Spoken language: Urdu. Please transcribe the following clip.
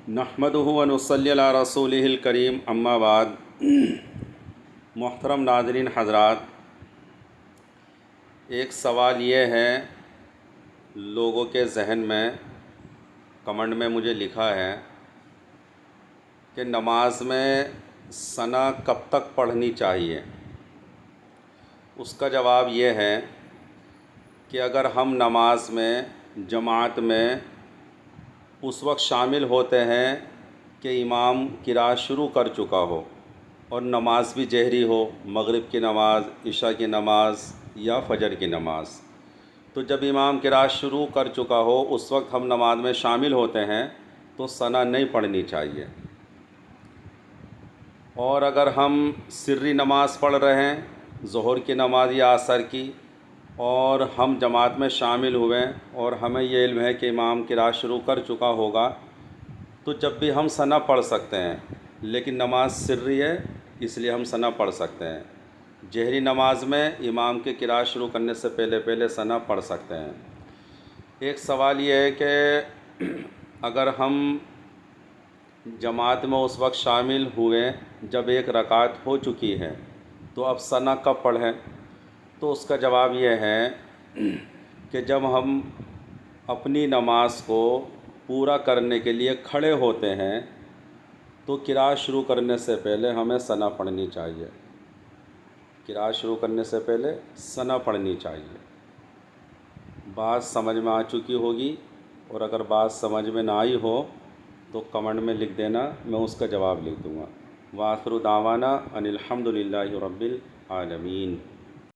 نحمدہ و نصلی علی رسولہ الکریم اما بعد۔ محترم ناظرین حضرات، ایک سوال یہ ہے لوگوں کے ذہن میں، کمنٹ میں مجھے لکھا ہے کہ نماز میں ثنا کب تک پڑھنی چاہیے۔ اس کا جواب یہ ہے کہ اگر ہم نماز میں جماعت میں اس وقت شامل ہوتے ہیں کہ امام قرأت شروع کر چکا ہو اور نماز بھی جہری ہو، مغرب کی نماز، عشاء کی نماز یا فجر کی نماز، تو جب امام قرأت شروع کر چکا ہو اس وقت ہم نماز میں شامل ہوتے ہیں تو ثنا نہیں پڑھنی چاہیے۔ اور اگر ہم سری نماز پڑھ رہے ہیں، ظہر کی نماز یا عصر کی، اور ہم جماعت میں شامل ہوئے اور ہمیں یہ علم ہے کہ امام قرأت شروع کر چکا ہوگا، تو جب بھی ہم ثنا پڑھ سکتے ہیں، لیکن نماز سری ہے اس لیے ہم ثنا پڑھ سکتے ہیں۔ جہری نماز میں امام کے قرأت شروع کرنے سے پہلے ثنا پڑھ سکتے ہیں۔ ایک سوال یہ ہے کہ اگر ہم جماعت میں اس وقت شامل ہوئے جب ایک رکعت ہو چکی ہے تو اب ثنا کب پڑھیں؟ تو اس کا جواب یہ ہے کہ جب ہم اپنی نماز کو پورا کرنے کے لیے کھڑے ہوتے ہیں تو قرأت شروع کرنے سے پہلے ہمیں ثنا پڑھنی چاہیے۔ قرأت شروع کرنے سے پہلے ثنا پڑھنی چاہیے۔ بات سمجھ میں آ چکی ہوگی، اور اگر بات سمجھ میں نہ آئی ہو تو کمنٹ میں لکھ دینا، میں اس کا جواب لکھ دوں گا۔ وآخر دعوانا ان الحمد للہ رب العالمین۔